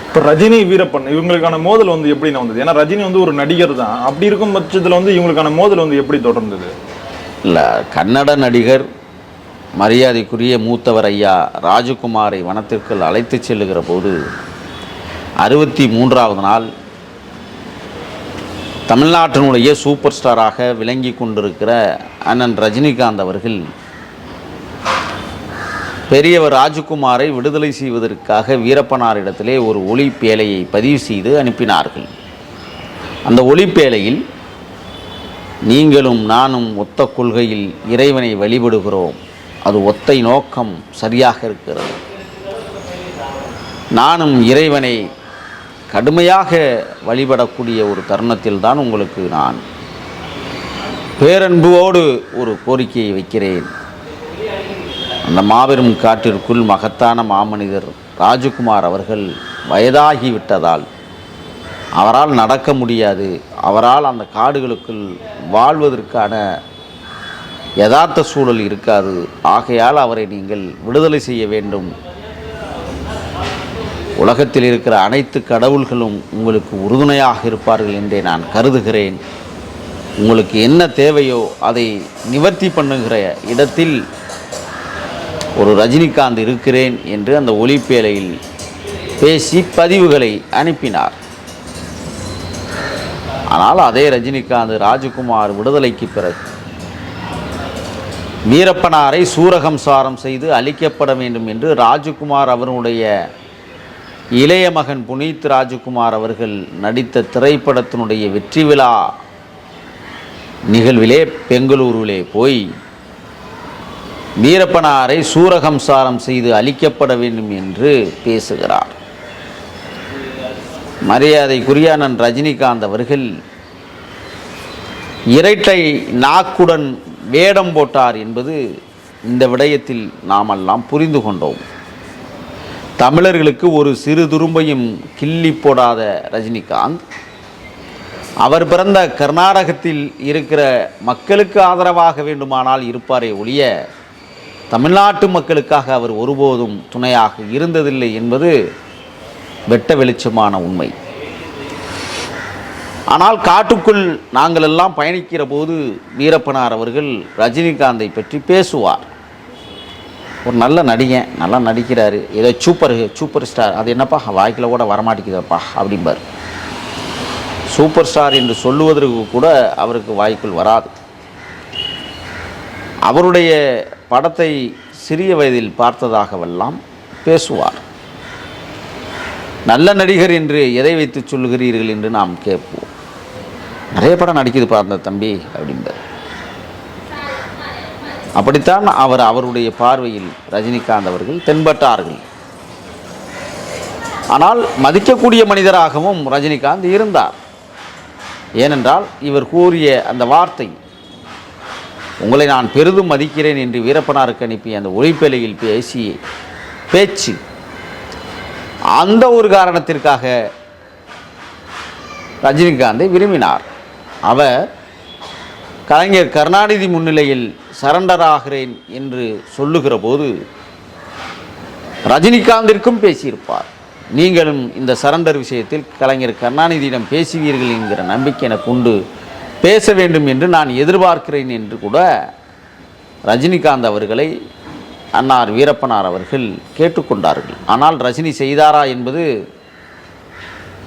இப்போ ரஜினி வீரப்பன் இவங்களுக்கான மோதல் வந்து எப்படி வந்தது? ஏன்னா ரஜினி வந்து ஒரு நடிகர் தான். அப்படி இருக்கும் பட்சத்தில் வந்து இவங்களுக்கான மோதல் வந்து எப்படி தொடர்ந்தது? இல்லை, கன்னட நடிகர் மரியாதைக்குரிய மூத்தவர் ஐயா ராஜகுமாரை வனத்திற்குள் அழைத்து செல்லுகிற போது 63வது நாள் தமிழ்நாட்டினுடைய சூப்பர் ஸ்டாராக விளங்கி கொண்டிருக்கிற அண்ணன் ரஜினிகாந்த் அவர்கள் பெரியவர் ராஜகுமாரை விடுதலை செய்வதற்காக வீரப்பனாரிடத்திலே ஒரு ஒளிப்பேழையை பதிவு செய்து அனுப்பினார்கள். அந்த ஒளிப்பேழையில் நீங்களும் நானும் ஒத்த கொள்கையில் இறைவனை வழிபடுகிறோம், அது ஒத்தை நோக்கம் சரியாக இருக்கிறது. நானும் இறைவனை கடுமையாக வழிபடக்கூடிய ஒரு தருணத்தில் தான் உங்களுக்கு நான் பேரன்போடு ஒரு கோரிக்கையை வைக்கிறேன். அந்த மாபெரும் காட்டிற்குள் மகத்தான மாமனிதர் ராஜகுமார் அவர்கள் வயதாகிவிட்டதால் அவரால் நடக்க முடியாது, அவரால் அந்த காடுகளுக்குள் வாழ்வதற்கான யதார்த்த சூழல் இருக்காது. ஆகையால் அவரை நீங்கள் விடுதலை செய்ய வேண்டும். உலகத்தில் இருக்கிற அனைத்து கடவுள்களும் உங்களுக்கு உறுதுணையாக இருப்பார்கள் என்றே நான் கருதுகிறேன். உங்களுக்கு என்ன தேவையோ அதை நிவர்த்தி பண்ணுகிற இடத்தில் ஒரு ரஜினிகாந்த் இருக்கிறேன் என்று அந்த ஒளிப்பேழையில் பேசி பதிவுகளை அனுப்பினார். ஆனால் அதே ரஜினிகாந்த் ராஜகுமார் விடுதலைக்கு பிறகு வீரப்பனாரை சூரகம்சாரம் செய்து அழிக்கப்பட வேண்டும் என்று ராஜகுமார் அவருடைய இளைய மகன் புனித் ராஜகுமார் அவர்கள் நடித்த திரைப்படத்தினுடைய வெற்றி விழா நிகழ்விலே பெங்களூருவிலே போய் வீரப்பனாரை சூரகம்சாரம் செய்து அழிக்கப்பட வேண்டும் என்று பேசுகிறார். மரியாதைக்குரிய அண்ணன் ரஜினிகாந்த் அவர்கள் இரட்டை நாக்குடன் வேடம் போட்டார் என்பது இந்த விடயத்தில் நாமெல்லாம் புரிந்து கொண்டோம். தமிழர்களுக்கு ஒரு சிறு துரும்பையும் கிள்ளி போடாத ரஜினிகாந்த் அவர் பிறந்த கர்நாடகத்தில் இருக்கிற மக்களுக்கு ஆதரவாக வேண்டுமானால் இருப்பாரே ஒழிய தமிழ்நாட்டு மக்களுக்காக அவர் ஒருபோதும் துணையாக இருந்ததில்லை என்பது வெட்ட வெளிச்சமான உண்மை. ஆனால் காட்டுக்குள் நாங்கள் எல்லாம் பயணிக்கிற போது வீரப்பனார் அவர்கள் ரஜினிகாந்தை பற்றி பேசுவார். ஒரு நல்ல நடிகன், நல்லா நடிக்கிறாரு, ஏதோ சூப்பர் ஸ்டார், அது என்னப்பா வாய்க்கில் கூட வரமாட்டேங்குதப்பா அப்படிம்பார். சூப்பர் ஸ்டார் என்று சொல்லுவதற்கு கூட அவருக்கு வாய்க்குள் வராது. அவருடைய படத்தை சிறிய வயதில் பார்த்ததாகவெல்லாம் பேசுவார். நல்ல நடிகர் என்று எதை வைத்து சொல்லுகிறீர்கள் என்று நாம் கேட்போம். நிறைய படம் நடிக்குதுப்பா அந்த தம்பி அப்படின்பார். அப்படித்தான் அவருடைய பார்வையில் ரஜினிகாந்த் அவர்கள் தென்பட்டார்கள். ஆனால் மதிக்கக்கூடிய மனிதராகவும் ரஜினிகாந்த் இருந்தார். ஏனென்றால் இவர் கூறிய அந்த வார்த்தை, உங்களை நான் பெரிதும் மதிக்கிறேன் என்று வீரப்பனாருக்கு அனுப்பிய அந்த ஒளிப்பேழையில் பேசிய பேச்சு, அந்த ஒரு காரணத்திற்காக ரஜினிகாந்தை விரும்பினார். அவர் கலைஞர் கருணாநிதி முன்னிலையில் சரண்டர் ஆகிறேன் என்று சொல்லுகிற போது ரஜினிகாந்திற்கும் பேசியிருப்பார். நீங்களும் இந்த சரண்டர் விஷயத்தில் கலைஞர் கருணாநிதியிடம் பேசுவீர்கள் என்கிற நம்பிக்கை எனக்கு உண்டு, பேச வேண்டும் என்று நான் எதிர்பார்க்கிறேன் என்று கூட ரஜினிகாந்த் அவர்களை அன்னார் வீரப்பனார் அவர்கள் கேட்டுக்கொண்டார்கள். ஆனால் ரஜினி செய்தாரா என்பது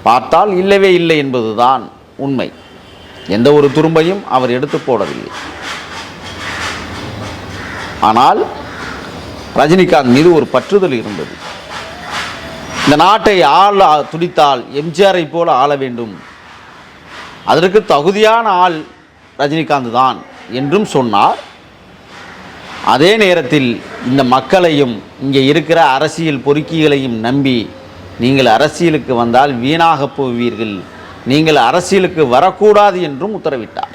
பார்த்தால் இல்லவே இல்லை என்பதுதான் உண்மை. எந்த ஒரு துரும்பையும் அவர் எடுத்து போடவில்லை. ஆனால் ரஜினிகாந்த் மீது ஒரு பற்றுதல் இருந்தது. இந்த நாட்டை ஆள துடித்தால் எம்ஜிஆரை போல ஆள வேண்டும், அதற்கு தகுதியான ஆள் ரஜினிகாந்த் தான் என்றும் சொன்னார். அதே நேரத்தில் இந்த மக்களையும் இங்கே இருக்கிற அரசியல் பொறுக்கிகளையும் நம்பி நீங்கள் அரசியலுக்கு வந்தால் வீணாக போவீர்கள், நீங்கள் அரசியலுக்கு வரக்கூடாது என்றும் உத்தரவிட்டார்.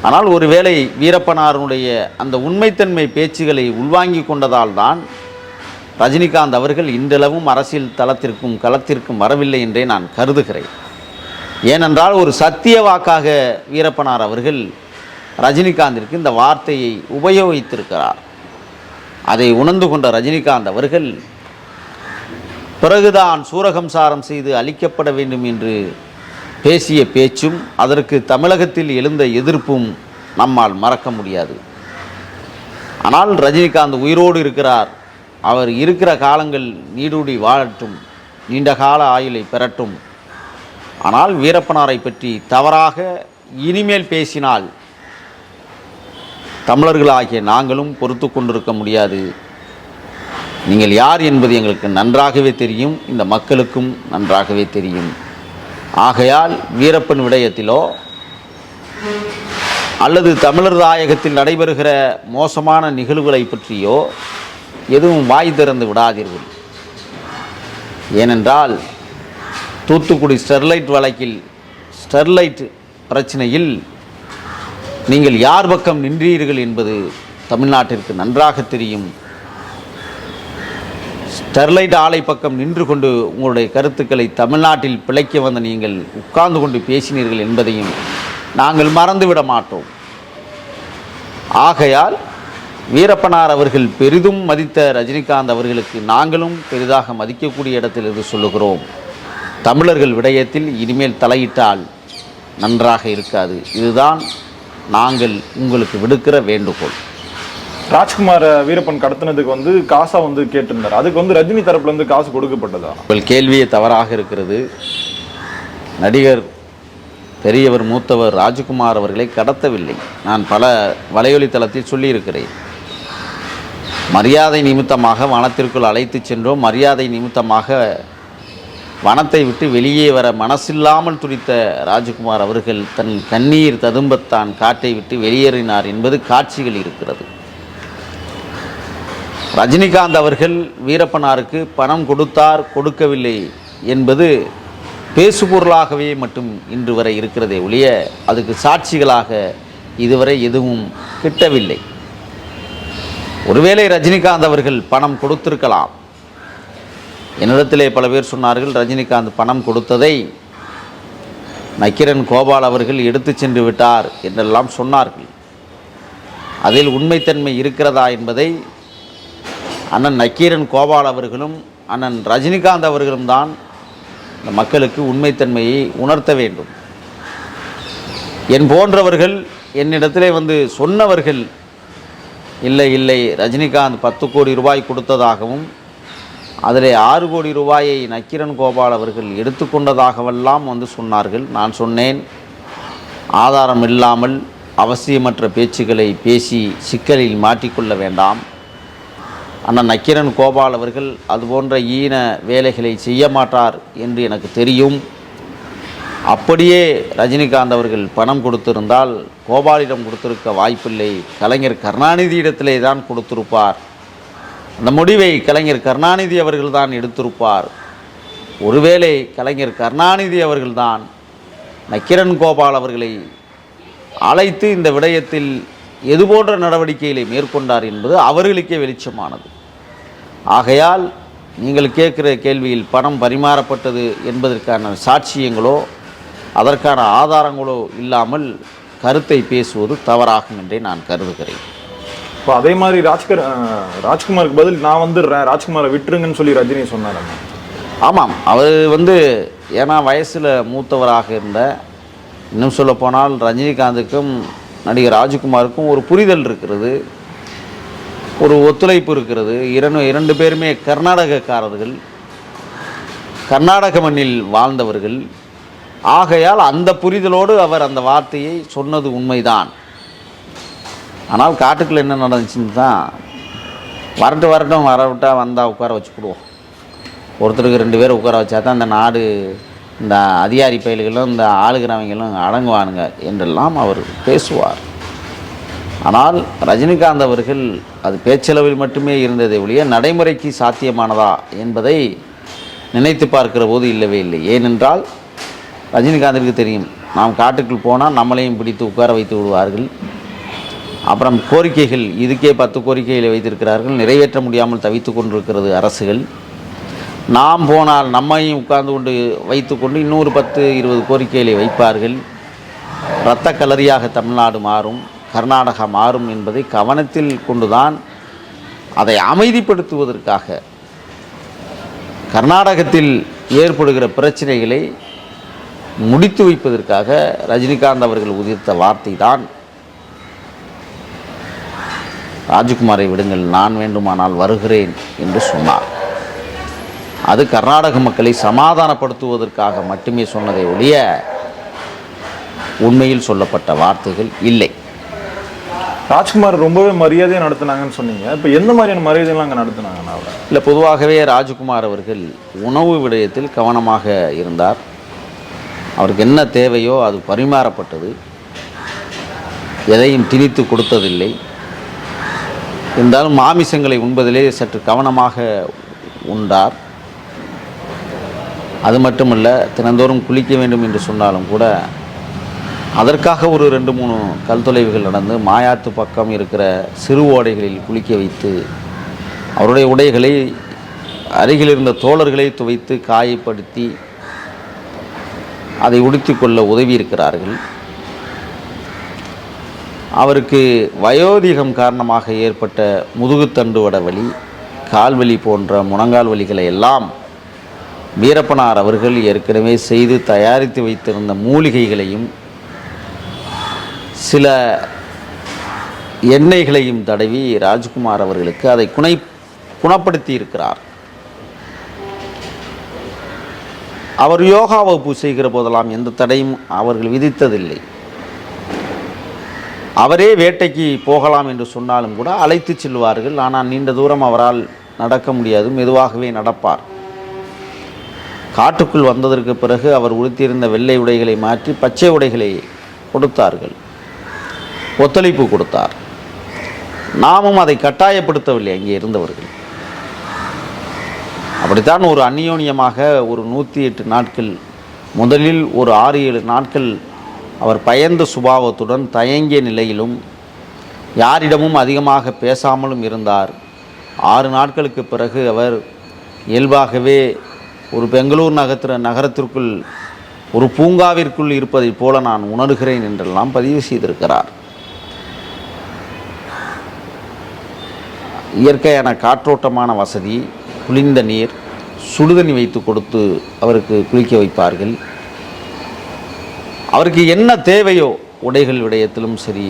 ஆனால் ஒருவேளை வீரப்பனாருடைய அந்த உண்மைத்தன்மை பேச்சுகளை உள்வாங்கி கொண்டதால் தான் ரஜினிகாந்த் அவர்கள் இன்றளவும் அரசியல் தளத்திற்கும் களத்திற்கும் வரவில்லை என்றே நான் கருதுகிறேன். ஏனென்றால் ஒரு சத்திய வாக்காக வீரப்பனார் அவர்கள் ரஜினிகாந்திற்கு இந்த வார்த்தையை உபயோகித்திருக்கிறார். அதை உணர்ந்து கொண்ட ரஜினிகாந்த் அவர்கள் பிறகுதான் சூரகம்சாரம் செய்து அழிக்கப்பட வேண்டும் என்று பேசிய பேச்சும் அதற்கு தமிழகத்தில் எழுந்த எதிர்ப்பும் நம்மால் மறக்க முடியாது. ஆனால் ரஜினிகாந்த் உயிரோடு இருக்கிறார். அவர் இருக்கிற காலங்கள் நீடூடி வாழட்டும், நீண்ட கால ஆயுளை பெறட்டும். ஆனால் வீரப்பனாரை பற்றி தவறாக இனிமேல் பேசினால் தமிழர்களாகிய நாங்களும் பொறுத்து கொண்டிருக்க முடியாது. நீங்கள் யார் என்பது எங்களுக்கு நன்றாகவே தெரியும், இந்த மக்களுக்கும் நன்றாகவே தெரியும். ஆகையால் வீரப்பன் விடயத்திலோ அல்லது தமிழர் தாயகத்தில் நடைபெறுகிற மோசமான நிகழ்வுகளை பற்றியோ எதுவும் வாய் திறந்து விடாதீர்கள். ஏனென்றால் தூத்துக்குடி ஸ்டெர்லைட் வழக்கில், ஸ்டெர்லைட் பிரச்சனையில் நீங்கள் யார் பக்கம் நின்றீர்கள் என்பது தமிழ்நாட்டிற்கு நன்றாக தெரியும். ஸ்டெர்லைட் ஆலை பக்கம் நின்று கொண்டு உங்களுடைய கருத்துக்களை தமிழ்நாட்டில் பிழைக்க வந்த நீங்கள் உட்கார்ந்து கொண்டு பேசினீர்கள் என்பதையும் நாங்கள் மறந்துவிட மாட்டோம். ஆகையால் வீரப்பனார் அவர்கள் பெரிதும் மதித்த ரஜினிகாந்த் அவர்களுக்கு நாங்களும் பெரிதாக மதிக்கக்கூடிய இடத்தில் இருந்து சொல்லுகிறோம், தமிழர்கள் விடயத்தில் இனிமேல் தலையிட்டால் நன்றாக இருக்காது. இதுதான் நாங்கள் உங்களுக்கு விடுக்கிற வேண்டுகோள். ராஜ்குமார் வீரப்பன் கடத்தினதுக்கு காசா கேட்டிருந்தார். அதுக்கு ரஜினி தரப்புல காசு கொடுக்கப்பட்டதா? உங்கள் கேள்வியே தவறாக இருக்கிறது. நடிகர் பெரியவர் மூத்தவர் ராஜ்குமார் அவர்களை கடத்தவில்லை. நான் பல வலையொலி தளத்தில் சொல்லியிருக்கிறேன். மரியாதை நிமித்தமாக வனத்திற்குள் அழைத்து சென்றோம். மரியாதை நிமித்தமாக வனத்தை விட்டு வெளியே வர மனசில்லாமல் துடித்த ராஜ்குமார் அவர்கள் தன் கண்ணீர் ததும்பத்தான் காட்டை விட்டு வெளியேறினார் என்பது காட்சிகள் இருக்கிறது. ரஜினிகாந்த் அவர்கள் வீரப்பனாருக்கு பணம் கொடுத்தார் கொடுக்கவில்லை என்பது பேசுபொருளாகவே மட்டும் இன்று வரை இருக்கிறதே ஒழிய அதுக்கு சாட்சிகளாக இதுவரை எதுவும் கிட்டவில்லை. ஒருவேளை ரஜினிகாந்த் அவர்கள் பணம் கொடுத்திருக்கலாம். என்னிடத்திலே பல பேர் சொன்னார்கள், ரஜினிகாந்த் பணம் கொடுத்ததை நக்கீரன் கோபால் அவர்கள் எடுத்து சென்று விட்டார் என்றெல்லாம் சொன்னார்கள். அதில் உண்மைத்தன்மை இருக்கிறதா என்பதை அண்ணன் நக்கீரன் கோபால் அவர்களும் அண்ணன் ரஜினிகாந்த் அவர்களும் தான் இந்த மக்களுக்கு உண்மைத்தன்மையை உணர்த்த வேண்டும். என் போன்றவர்கள் என்னிடத்திலே சொன்னவர்கள் இல்லை இல்லை ரஜினிகாந்த் 10 கோடி ரூபாய் கொடுத்ததாகவும் அதில் 6 கோடி ரூபாயை நக்கீரன் கோபால் அவர்கள் எடுத்துக்கொண்டதாகவெல்லாம் சொன்னார்கள். நான் சொன்னேன், ஆதாரம் இல்லாமல் அவசியமற்ற பேச்சுக்களை பேசி சிக்கலில் மாட்டிக்கொள்ள வேண்டாம். அண்ணன் நக்கீரன் கோபால் அவர்கள் அதுபோன்ற ஈன வேலைகளை செய்ய மாட்டார் என்று எனக்கு தெரியும். அப்படியே ரஜினிகாந்த் அவர்கள் பணம் கொடுத்திருந்தால் கோபாலிடம் கொடுத்திருக்க வாய்ப்பில்லை, கலைஞர் கருணாநிதியிடத்திலே தான் கொடுத்திருப்பார். அந்த முடிவை கலைஞர் கருணாநிதி அவர்கள் தான் எடுத்திருப்பார். ஒருவேளை கலைஞர் கருணாநிதி அவர்கள்தான் நக்கீரன் கோபால் அவர்களை அழைத்து இந்த விடயத்தில் எதுபோன்ற நடவடிக்கைகளை மேற்கொண்டார் என்பது அவர்களுக்கே வெளிச்சமானது. ஆகையால் நீங்கள் கேட்கிற கேள்வியில் பணம் பரிமாறப்பட்டது என்பதற்கான சாட்சியங்களோ அதற்கான ஆதாரங்களோ இல்லாமல் கருத்தை பேசுவது தவறாகும் என்றே நான் கருதுகிறேன். இப்போ அதே மாதிரி ராஜ்குமாருக்கு பதில் நான் வந்துடுறேன், ராஜ்குமாரை விட்டுருங்கன்னு சொல்லி ரஜினி சொன்னார். ஆமாம், அவர் ஏன்னா வயசில் மூத்தவராக இருந்த, இன்னும் சொல்ல போனால் ரஜினிகாந்துக்கும் நடிகர் ராஜ்குமாருக்கும் ஒரு புரிதல் இருக்கிறது, ஒரு ஒத்துழைப்பு இருக்கிறது. இரண்டு பேருமே கர்நாடகக்காரர்கள், கர்நாடக மண்ணில் வாழ்ந்தவர்கள். ஆகையால் அந்த புரிதலோடு அவர் அந்த வார்த்தையை சொன்னது உண்மைதான். ஆனால் காட்டுக்குள்ள என்ன நடந்துச்சுன்னு தான் வரட்டும் வரவிட்டால் வந்தால் உட்கார வச்சுக்கிடுவோம். ஒருத்தருக்கு 2 பேர் உட்கார வச்சா தான் அந்த நாடு, இந்த அதிகாரி பயல்களும் இந்த ஆளுகிறவங்களும் அடங்குவானுங்க என்றெல்லாம் அவர் பேசுவார். ஆனால் ரஜினிகாந்த் அவர்கள் அது பேச்சளவில் மட்டுமே இருந்ததை ஒழிய நடைமுறைக்கு சாத்தியமானதா என்பதை நினைத்து பார்க்கிற போது இல்லவே இல்லை. ஏனென்றால் ரஜினிகாந்திற்கு தெரியும், நாம் காட்டுக்குள் போனால் நம்மளையும் பிடித்து உட்கார வைத்து விடுவார்கள். அப்புறம் கோரிக்கைகள், இதுக்கே 10 கோரிக்கைகளை வைத்திருக்கிறார்கள், நிறைவேற்ற முடியாமல் தவித்து கொண்டிருக்கிறது அரசுகள். நாம் போனால் நம்மையும் உட்கார்ந்து கொண்டு வைத்து கொண்டு இன்னொரு 10-20 கோரிக்கைகளை வைப்பார்கள். இரத்த கலரியாக தமிழ்நாடு மாறும், கர்நாடகா மாறும் என்பதை கவனத்தில் கொண்டுதான் அதை அமைதிப்படுத்துவதற்காக கர்நாடகத்தில் ஏற்படுகிற பிரச்சனைகளை முடித்து வைப்பதற்காக ரஜினிகாந்த் அவர்கள் உதிர்த்த வார்த்தை தான், ராஜ்குமாரை விடுங்கள், நான் வேண்டுமானால் வருகிறேன் என்று சொன்னார். அது கர்நாடக மக்களை சமாதானப்படுத்துவதற்காக மட்டுமே சொன்னதை ஒழிய உண்மையில் சொல்லப்பட்ட வார்த்தைகள் இல்லை. ராஜ்குமார் ரொம்பவே மரியாதையாக நடத்துனாங்கன்னு சொன்னீங்க. இப்போ எந்த மாதிரியான மரியாதைலாம் அங்கே நடத்துனாங்கண்ணா? இல்லை, பொதுவாகவே ராஜ்குமார் அவர்கள் உணவு விடயத்தில் கவனமாக இருந்தார். அவருக்கு என்ன தேவையோ அது பரிமாறப்பட்டது, எதையும் திணித்து கொடுத்ததில்லை. இருந்தாலும் மாமிசங்களை உண்பதிலே சற்று கவனமாக உண்டார். அது மட்டுமல்ல, தினந்தோறும் குளிக்க வேண்டும் என்று சொன்னாலும் கூட அதற்காக ஒரு 2-3 கல் தொலைவுகள் நடந்து மாயாத்து பக்கம் இருக்கிற சிறு ஓடைகளில் குளிக்க வைத்து அவருடைய உடைகளை அருகில் இருந்த தோழர்களை துவைத்து காயப்படுத்தி அதை உடுத்தி கொள்ள உதவி இருக்கிறார்கள். அவருக்கு வயோதிகம் காரணமாக ஏற்பட்ட முதுகுத்தண்டு வட வலி, கால்வலி போன்ற முழங்கால் வலிகளை எல்லாம் வீரப்பனார் அவர்கள் ஏற்கனவே செய்து தயாரித்து வைத்திருந்த மூலிகைகளையும் சில எண்ணெய்களையும் தடவி ராஜ்குமார் அவர்களுக்கு அதை குணப்படுத்தி இருக்கிறார். அவர் யோகா வகுப்பு செய்கிற போதெல்லாம் எந்த தடையும் அவர்கள் விதித்ததில்லை. அவரே வேட்டைக்கு போகலாம் என்று சொன்னாலும் கூட அழைத்து செல்வார்கள். ஆனால் நீண்ட தூரம் அவரால் நடக்க முடியாது, மெதுவாகவே நடப்பார். காட்டுக்குள் வந்ததற்கு பிறகு அவர் உடுத்தியிருந்த வெள்ளை உடைகளை மாற்றி பச்சை உடைகளை கொடுத்தார்கள், ஒத்துழைப்பு கொடுத்தார். நாமும் அதை கட்டாயப்படுத்தவில்லை அங்கே இருந்தவர்கள். அப்படித்தான் ஒரு அந்நியோன்யமாக ஒரு 108 நாட்கள், முதலில் ஒரு 6-7 நாட்கள் அவர் பயந்த சுபாவத்துடன் தயங்கிய நிலையிலும் யாரிடமும் அதிகமாக பேசாமலும் இருந்தார். 6 நாட்களுக்கு பிறகு அவர் இயல்பாகவே ஒரு பெங்களூர் நகரத்திற்குள் ஒரு பூங்காவிற்குள் இருப்பதைப் போல நான் உணர்கிறேன் என்றெல்லாம் பதிவு செய்திருக்கிறார். இயற்கையான காற்றோட்டமான வசதி, குளிர்ந்த நீர், சுடுதண்ணி வைத்து கொடுத்து அவருக்கு குளிக்க வைப்பார்கள். அவருக்கு என்ன தேவையோ, உடைகள் விடயத்திலும் சரி,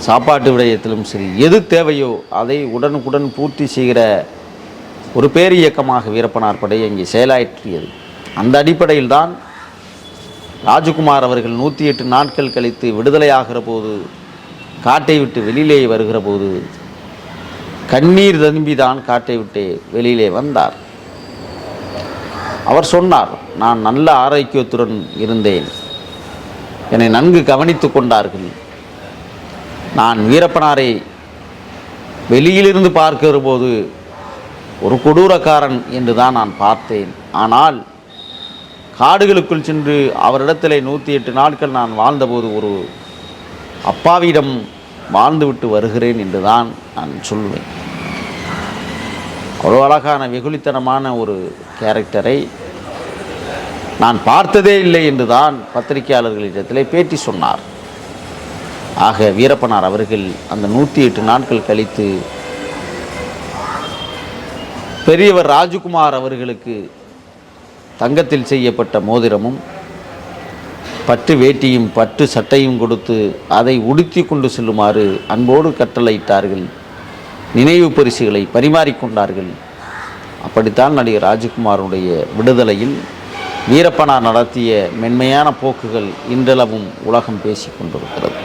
சாப்பாட்டு விடயத்திலும் சரி, எது தேவையோ அதை உடனுக்குடன் பூர்த்தி செய்கிற ஒரு பேர் இயக்கமாக வீரப்பனார் படை அங்கே செயலாற்றியது. அந்த அடிப்படையில் தான் ராஜ்குமார் அவர்கள் 108 நாட்கள் கழித்து விடுதலையாகிற போது, காட்டை விட்டு வெளியிலே வருகிற போது கண்ணீர் ததும்பிதான் காட்டை விட்டு வெளியிலே வந்தார். அவர் சொன்னார், நான் நல்ல ஆரோக்கியத்துடன் இருந்தேன், என்னை நன்கு கவனித்து கொண்டார்கள். நான் வீரப்பனாரை வெளியிலிருந்து பார்க்கிற போது ஒரு கொடூரக்காரன் என்று தான் நான் பார்த்தேன். ஆனால் காடுகளுக்குள் சென்று அவரிடத்திலே 108 நாட்கள் நான் வாழ்ந்தபோது ஒரு அப்பாவிடம் வாழ்ந்துவிட்டு வருகிறேன் என்று தான் நான் சொல்வேன். அவ்வளோ அழகான வெகுளித்தனமான ஒரு கேரக்டரை நான் பார்த்ததே இல்லை என்று தான் பத்திரிகையாளர்களிடத்திலே பேட்டி சொன்னார். ஆக வீரப்பனார் அவர்கள் அந்த 108 நாட்கள் கழித்து பெரியவர் ராஜ்குமார் அவர்களுக்கு தங்கத்தில் செய்யப்பட்ட மோதிரமும் பட்டு வேட்டியும் பட்டு சட்டையும் கொடுத்து அதை உடுத்தி கொண்டு செல்லுமாறு அன்போடு கட்டளையிட்டார்கள். நினைவு பரிசுகளை பரிமாறிக்கொண்டார்கள். அப்படித்தான் நடிகர் ராஜ்குமாருடைய விடுதலையில் வீரப்பனார் நடத்திய மென்மையான போக்குகள் இன்றளவும் உலகம் பேசி கொண்டிருக்கிறது.